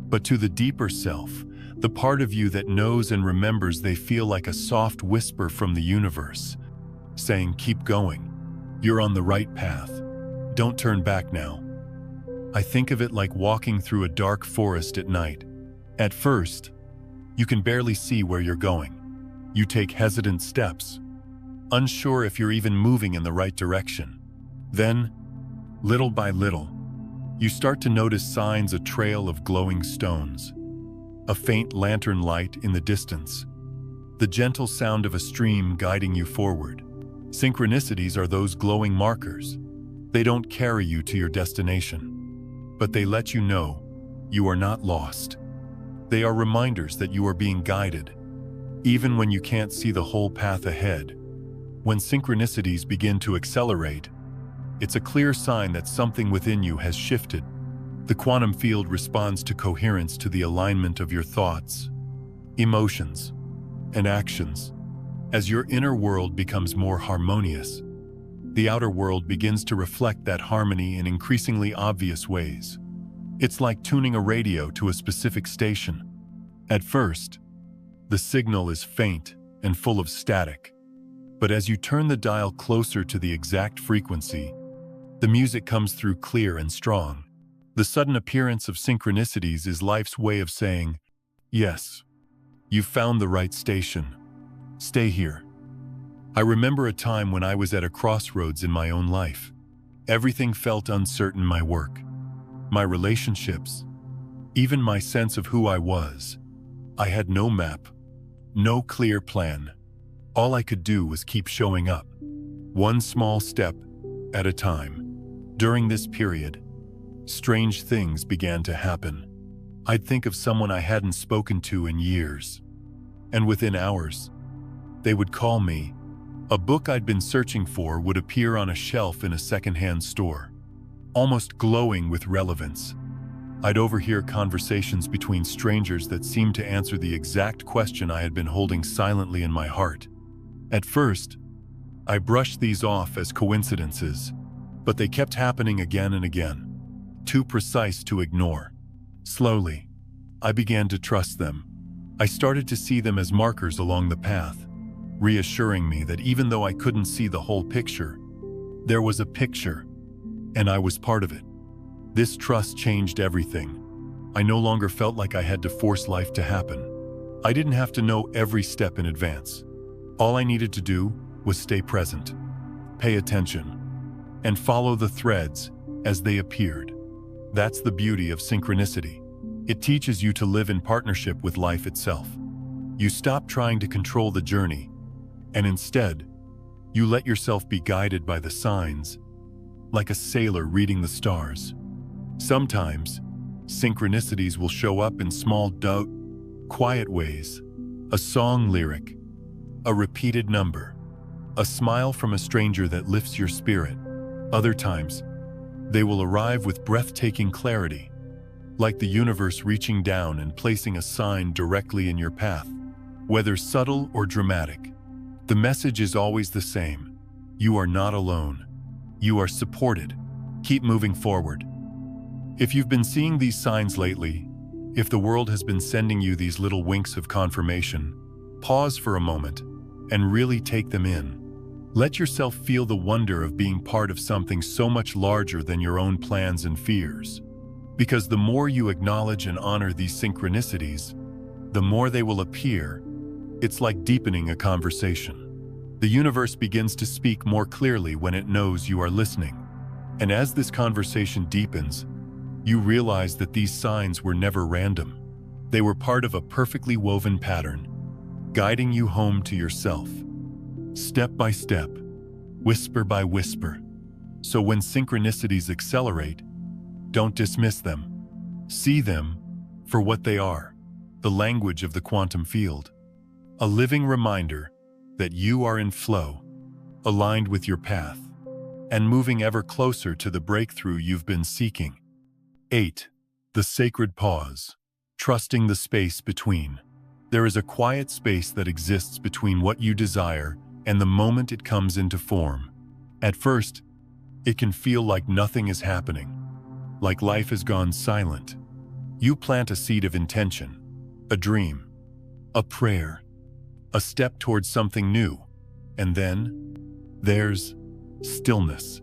but to the deeper self, the part of you that knows and remembers, they feel like a soft whisper from the universe, saying, keep going. You're on the right path. Don't turn back now. I think of it like walking through a dark forest at night. At first, you can barely see where you're going. You take hesitant steps, unsure if you're even moving in the right direction. Then, little by little, you start to notice signs, a trail of glowing stones, a faint lantern light in the distance, the gentle sound of a stream guiding you forward. Synchronicities are those glowing markers. They don't carry you to your destination, but they let you know you are not lost. They are reminders that you are being guided, even when you can't see the whole path ahead. When synchronicities begin to accelerate, it's a clear sign that something within you has shifted. The quantum field responds to coherence, to the alignment of your thoughts, emotions, and actions. As your inner world becomes more harmonious, the outer world begins to reflect that harmony in increasingly obvious ways. It's like tuning a radio to a specific station. At first, the signal is faint and full of static. But as you turn the dial closer to the exact frequency, the music comes through clear and strong. The sudden appearance of synchronicities is life's way of saying, yes, you've found the right station. Stay here. I remember a time when I was at a crossroads in my own life. Everything felt uncertain: my work, my relationships, even my sense of who I was. I had no map, no clear plan. All I could do was keep showing up, one small step at a time. During this period, strange things began to happen. I'd think of someone I hadn't spoken to in years, and within hours, they would call me. A book I'd been searching for would appear on a shelf in a secondhand store, almost glowing with relevance. I'd overhear conversations between strangers that seemed to answer the exact question I had been holding silently in my heart. At first, I brushed these off as coincidences, but they kept happening again and again, too precise to ignore. Slowly, I began to trust them. I started to see them as markers along the path, reassuring me that even though I couldn't see the whole picture, there was a picture, and I was part of it. This trust changed everything. I no longer felt like I had to force life to happen. I didn't have to know every step in advance. All I needed to do was stay present, pay attention, and follow the threads as they appeared. That's the beauty of synchronicity. It teaches you to live in partnership with life itself. You stop trying to control the journey, and instead, you let yourself be guided by the signs, like a sailor reading the stars. Sometimes, synchronicities will show up in small, quiet ways. A song lyric, a repeated number, a smile from a stranger that lifts your spirit. Other times, they will arrive with breathtaking clarity, like the universe reaching down and placing a sign directly in your path. Whether subtle or dramatic, the message is always the same. You are not alone. You are supported. Keep moving forward. If you've been seeing these signs lately, if the world has been sending you these little winks of confirmation, pause for a moment and really take them in. Let yourself feel the wonder of being part of something so much larger than your own plans and fears. Because the more you acknowledge and honor these synchronicities, the more they will appear. It's like deepening a conversation. The universe begins to speak more clearly when it knows you are listening. And as this conversation deepens, you realize that these signs were never random. They were part of a perfectly woven pattern, guiding you home to yourself, step by step, whisper by whisper. So when synchronicities accelerate, don't dismiss them. See them for what they are, the language of the quantum field. A living reminder that you are in flow, aligned with your path, and moving ever closer to the breakthrough you've been seeking. 8. The sacred pause. Trusting the space between. There is a quiet space that exists between what you desire and the moment it comes into form. At first, it can feel like nothing is happening, like life has gone silent. You plant a seed of intention, a dream, a prayer, a step towards something new, and then there's stillness.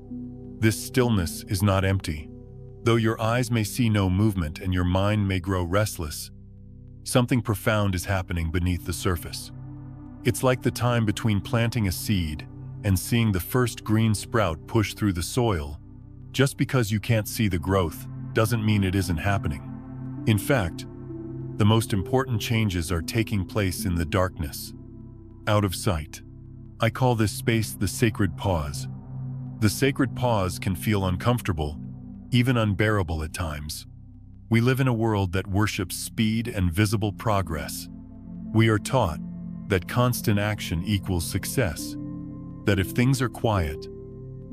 This stillness is not empty. Though your eyes may see no movement and your mind may grow restless, something profound is happening beneath the surface. It's like the time between planting a seed and seeing the first green sprout push through the soil. Just because you can't see the growth doesn't mean it isn't happening. In fact, the most important changes are taking place in the darkness, out of sight. I call this space the sacred pause. The sacred pause can feel uncomfortable, even unbearable at times. We live in a world that worships speed and visible progress. We are taught that constant action equals success, that if things are quiet,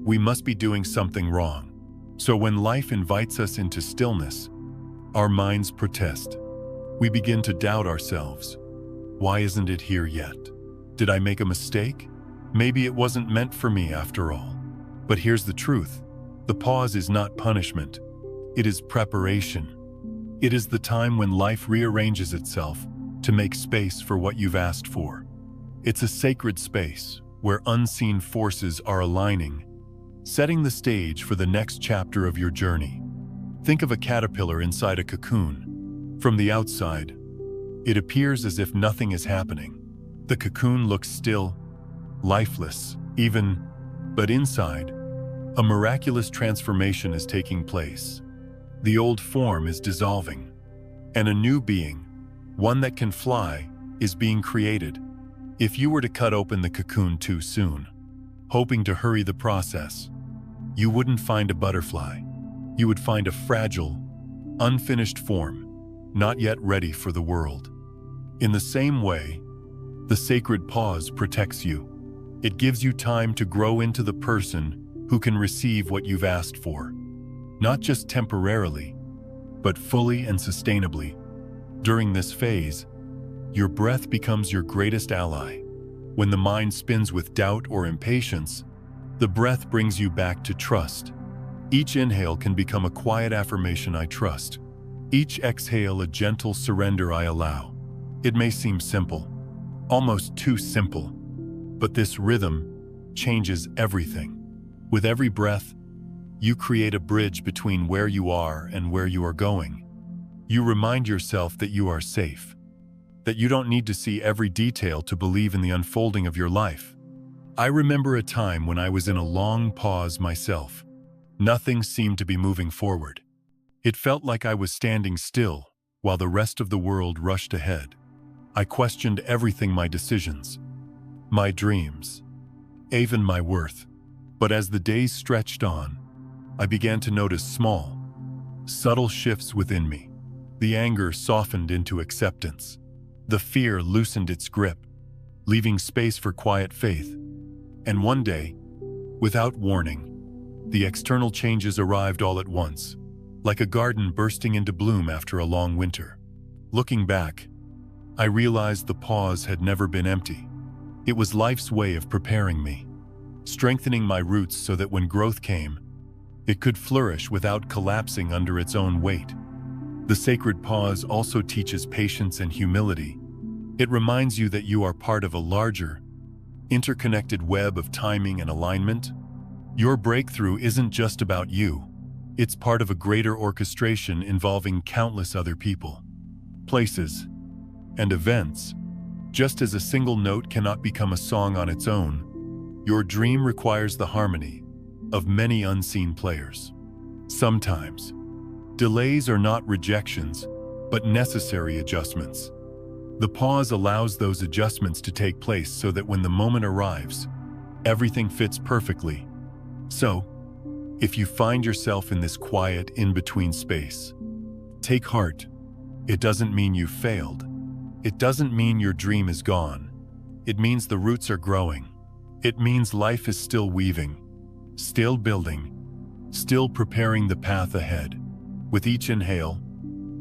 we must be doing something wrong. So when life invites us into stillness, our minds protest. We begin to doubt ourselves. Why isn't it here yet? Did I make a mistake? Maybe it wasn't meant for me after all. But here's the truth. The pause is not punishment. It is preparation. It is the time when life rearranges itself to make space for what you've asked for. It's a sacred space where unseen forces are aligning, setting the stage for the next chapter of your journey. Think of a caterpillar inside a cocoon. From the outside, it appears as if nothing is happening. The cocoon looks still, lifeless, but inside, a miraculous transformation is taking place. The old form is dissolving, and a new being, one that can fly, is being created. If you were to cut open the cocoon too soon, hoping to hurry the process, you wouldn't find a butterfly. You would find a fragile, unfinished form, not yet ready for the world. In the same way, the sacred pause protects you. It gives you time to grow into the person who can receive what you've asked for, not just temporarily, but fully and sustainably. During this phase, your breath becomes your greatest ally. When the mind spins with doubt or impatience, the breath brings you back to trust. Each inhale can become a quiet affirmation, I trust. Each exhale, a gentle surrender, I allow. It may seem simple, almost too simple, but this rhythm changes everything. With every breath, you create a bridge between where you are and where you are going. You remind yourself that you are safe, that you don't need to see every detail to believe in the unfolding of your life. I remember a time when I was in a long pause myself. Nothing seemed to be moving forward. It felt like I was standing still while the rest of the world rushed ahead. I questioned everything: my decisions, my dreams, even my worth. But as the days stretched on, I began to notice small, subtle shifts within me. The anger softened into acceptance. The fear loosened its grip, leaving space for quiet faith. And one day, without warning, the external changes arrived all at once, like a garden bursting into bloom after a long winter. Looking back, I realized the pause had never been empty. It was life's way of preparing me, strengthening my roots so that when growth came, it could flourish without collapsing under its own weight. The sacred pause also teaches patience and humility. It reminds you that you are part of a larger, interconnected web of timing and alignment. Your breakthrough isn't just about you. It's part of a greater orchestration involving countless other people, places, and events. Just as a single note cannot become a song on its own, your dream requires the harmony of many unseen players. Sometimes, delays are not rejections, but necessary adjustments. The pause allows those adjustments to take place so that when the moment arrives, everything fits perfectly. So, if you find yourself in this quiet in-between space, take heart. It doesn't mean you failed. It doesn't mean your dream is gone. It means the roots are growing. It means life is still weaving, still building, still preparing the path ahead. With each inhale,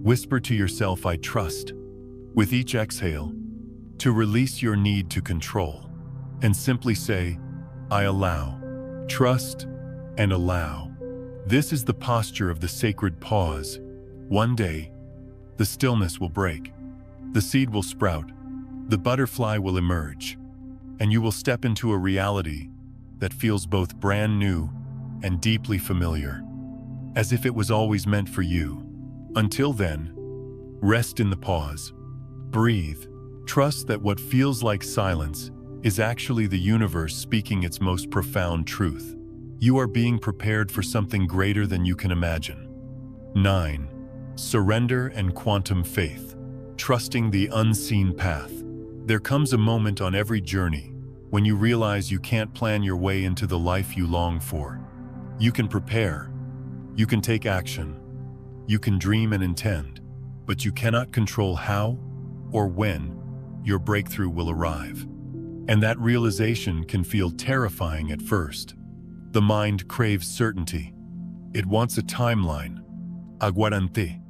whisper to yourself, "I trust." With each exhale, to release your need to control, and simply say, "I allow." Trust and allow. This is the posture of the sacred pause. One day, the stillness will break, the seed will sprout, the butterfly will emerge, and you will step into a reality that feels both brand new and deeply familiar, as if it was always meant for you. Until then, rest in the pause. Breathe. Trust that what feels like silence is actually the universe speaking its most profound truth. You are being prepared for something greater than you can imagine. 9. Surrender and quantum faith. Trusting the unseen path. There comes a moment on every journey when you realize you can't plan your way into the life you long for. You can prepare, you can take action, you can dream and intend, but you cannot control how or when your breakthrough will arrive. And that realization can feel terrifying at first. The mind craves certainty. It wants a timeline, aguarante,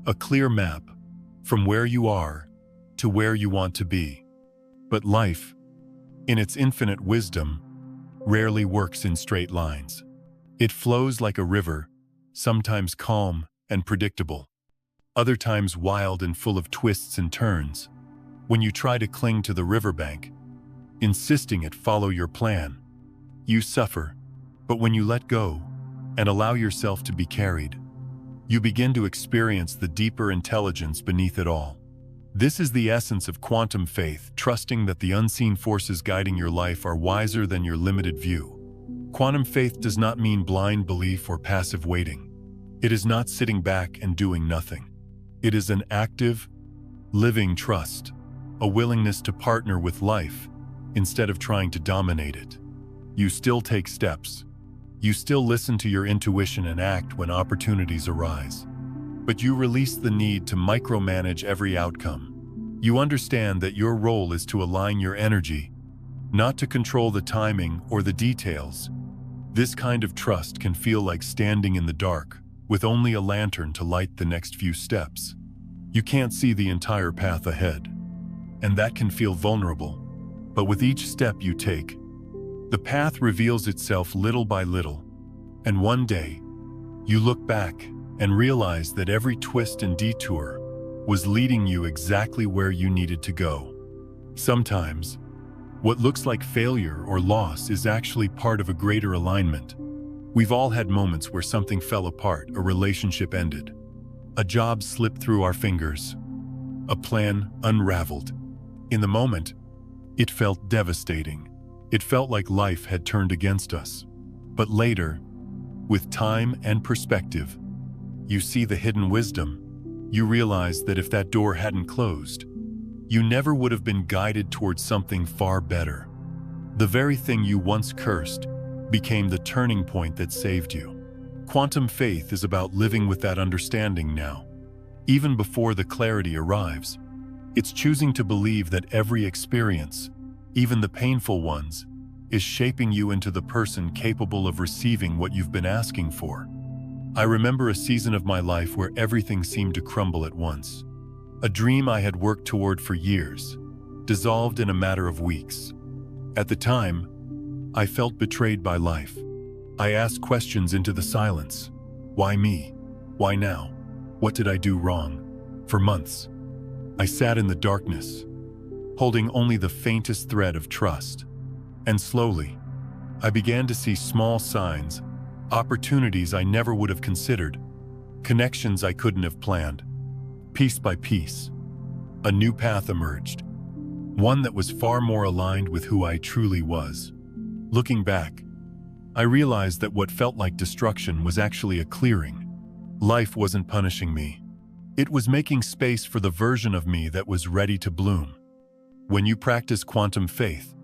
a clear map from where you are to where you want to be. But life, in its infinite wisdom, rarely works in straight lines. It flows like a river, sometimes calm and predictable, other times wild and full of twists and turns. When you try to cling to the riverbank, insisting it follow your plan, you suffer. But when you let go and allow yourself to be carried, you begin to experience the deeper intelligence beneath it all. This is the essence of quantum faith, trusting that the unseen forces guiding your life are wiser than your limited view. Quantum faith does not mean blind belief or passive waiting. It is not sitting back and doing nothing. It is an active, living trust, a willingness to partner with life instead of trying to dominate it. You still take steps. You still listen to your intuition and act when opportunities arise. But you release the need to micromanage every outcome. You understand that your role is to align your energy, not to control the timing or the details. This kind of trust can feel like standing in the dark, with only a lantern to light the next few steps. You can't see the entire path ahead, and that can feel vulnerable. But with each step you take, the path reveals itself little by little, and one day, you look back and realize that every twist and detour was leading you exactly where you needed to go. Sometimes, what looks like failure or loss is actually part of a greater alignment. We've all had moments where something fell apart, a relationship ended, a job slipped through our fingers, a plan unraveled. In the moment, it felt devastating. It felt like life had turned against us. But later, with time and perspective, you see the hidden wisdom. You realize that if that door hadn't closed, you never would have been guided towards something far better. The very thing you once cursed became the turning point that saved you. Quantum faith is about living with that understanding now. Even before the clarity arrives, it's choosing to believe that every experience, even the painful ones, is shaping you into the person capable of receiving what you've been asking for. I remember a season of my life where everything seemed to crumble at once. A dream I had worked toward for years, dissolved in a matter of weeks. At the time, I felt betrayed by life. I asked questions into the silence. Why me? Why now? What did I do wrong? For months, I sat in the darkness, holding only the faintest thread of trust. And slowly, I began to see small signs, opportunities I never would have considered, connections I couldn't have planned. Piece by piece, a new path emerged, one that was far more aligned with who I truly was. Looking back, I realized that what felt like destruction was actually a clearing. Life wasn't punishing me. It was making space for the version of me that was ready to bloom. When you practice quantum faith,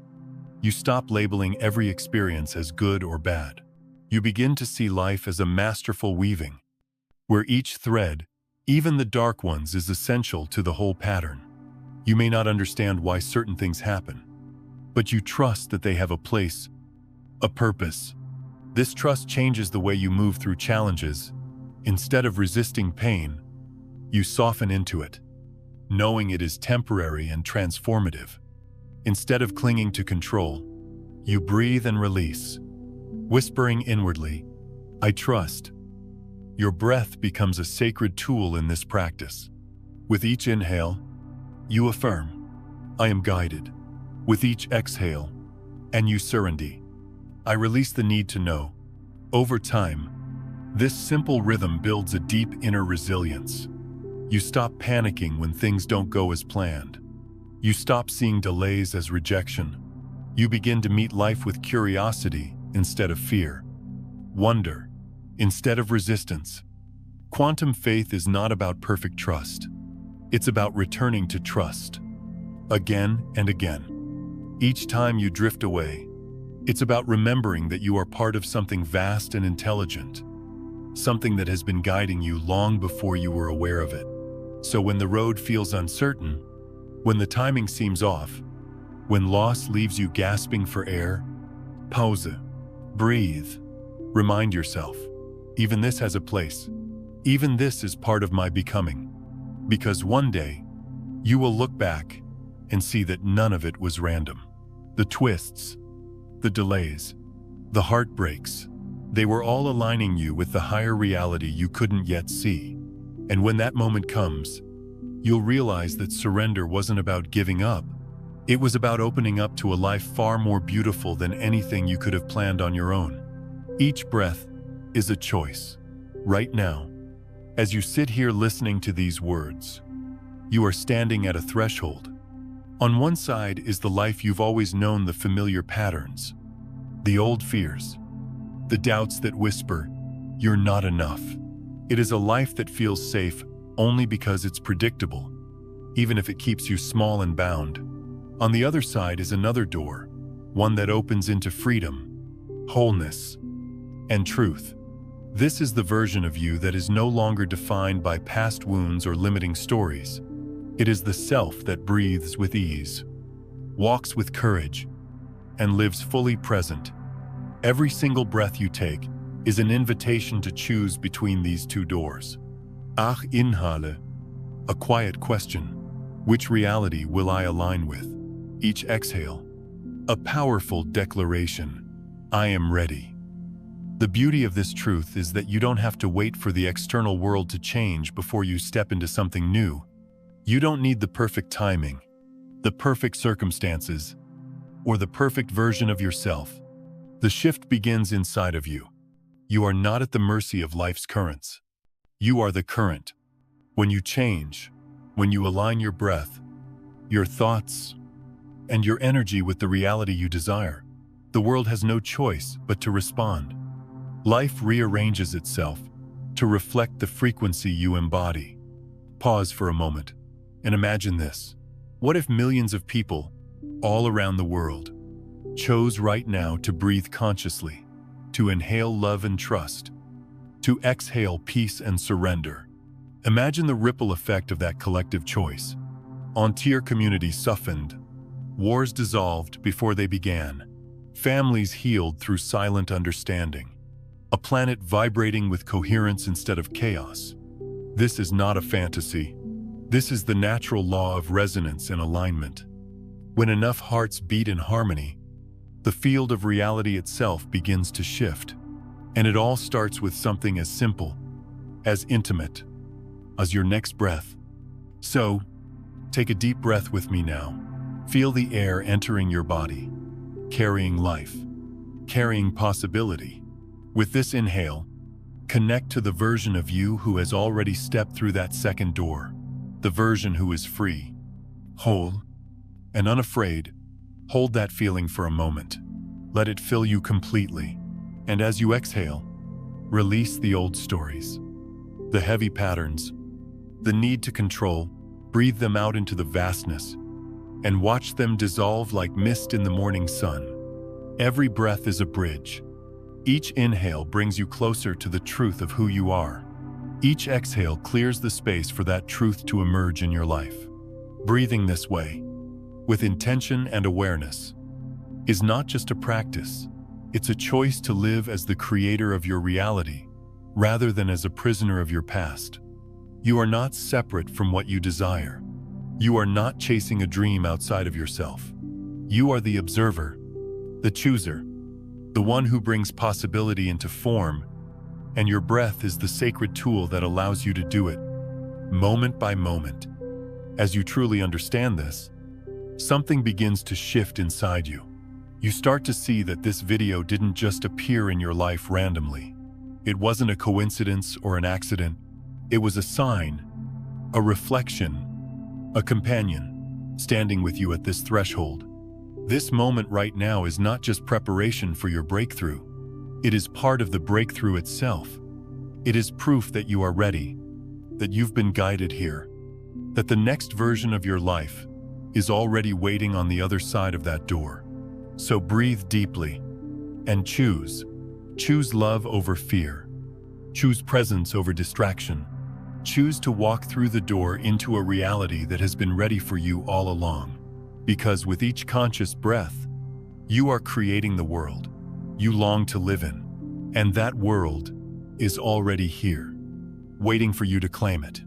you stop labeling every experience as good or bad. You begin to see life as a masterful weaving, where each thread, even the dark ones, is essential to the whole pattern. You may not understand why certain things happen, but you trust that they have a place, a purpose. This trust changes the way you move through challenges. Instead of resisting pain, you soften into it, knowing it is temporary and transformative. Instead of clinging to control, you breathe and release, whispering inwardly, "I trust." Your breath becomes a sacred tool in this practice. With each inhale, you affirm, "I am guided." With each exhale, and you surrender, "I release the need to know." Over time, this simple rhythm builds a deep inner resilience. You stop panicking when things don't go as planned. You stop seeing delays as rejection. You begin to meet life with curiosity instead of fear, wonder instead of resistance. Quantum faith is not about perfect trust. It's about returning to trust, again and again. Each time you drift away, it's about remembering that you are part of something vast and intelligent, something that has been guiding you long before you were aware of it. So when the road feels uncertain, when the timing seems off, when loss leaves you gasping for air, pause, breathe, remind yourself, even this has a place. Even this is part of my becoming. Because one day, you will look back and see that none of it was random. The twists, the delays, the heartbreaks, they were all aligning you with the higher reality you couldn't yet see. And when that moment comes, you'll realize that surrender wasn't about giving up. It was about opening up to a life far more beautiful than anything you could have planned on your own. Each breath is a choice. Right now, as you sit here listening to these words, you are standing at a threshold. On one side is the life you've always known, the familiar patterns, the old fears, the doubts that whisper, "You're not enough." It is a life that feels safe only because it's predictable, even if it keeps you small and bound. On the other side is another door, one that opens into freedom, wholeness, and truth. This is the version of you that is no longer defined by past wounds or limiting stories. It is the self that breathes with ease, walks with courage, and lives fully present. Every single breath you take is an invitation to choose between these two doors. Ach inhale, a quiet question. Which reality will I align with? Each exhale, a powerful declaration. I am ready. The beauty of this truth is that you don't have to wait for the external world to change before you step into something new. You don't need the perfect timing, the perfect circumstances, or the perfect version of yourself. The shift begins inside of you. You are not at the mercy of life's currents. You are the current. When you change, when you align your breath, your thoughts, and your energy with the reality you desire, the world has no choice but to respond. Life rearranges itself to reflect the frequency you embody. Pause for a moment and imagine this. What if millions of people, all around the world, chose right now to breathe consciously, to inhale love and trust, to exhale peace and surrender? Imagine the ripple effect of that collective choice. Entire communities softened, wars dissolved before they began, families healed through silent understanding, a planet vibrating with coherence instead of chaos. This is not a fantasy. This is the natural law of resonance and alignment. When enough hearts beat in harmony, the field of reality itself begins to shift. And it all starts with something as simple, as intimate, as your next breath. So, take a deep breath with me now. Feel the air entering your body, carrying life, carrying possibility. With this inhale, connect to the version of you who has already stepped through that second door, the version who is free, whole, and unafraid. Hold that feeling for a moment. Let it fill you completely. And as you exhale, release the old stories, the heavy patterns, the need to control. Breathe them out into the vastness and watch them dissolve like mist in the morning sun. Every breath is a bridge. Each inhale brings you closer to the truth of who you are. Each exhale clears the space for that truth to emerge in your life. Breathing this way, with intention and awareness, is not just a practice. It's a choice to live as the creator of your reality, rather than as a prisoner of your past. You are not separate from what you desire. You are not chasing a dream outside of yourself. You are the observer, the chooser, the one who brings possibility into form, and your breath is the sacred tool that allows you to do it, moment by moment. As you truly understand this, something begins to shift inside you. You start to see that this video didn't just appear in your life randomly. It wasn't a coincidence or an accident. It was a sign, a reflection, a companion, standing with you at this threshold. This moment right now is not just preparation for your breakthrough. It is part of the breakthrough itself. It is proof that you are ready, that you've been guided here, that the next version of your life is already waiting on the other side of that door. So breathe deeply and choose. Choose love over fear. Choose presence over distraction. Choose to walk through the door into a reality that has been ready for you all along. Because with each conscious breath, you are creating the world you long to live in. And that world is already here, waiting for you to claim it.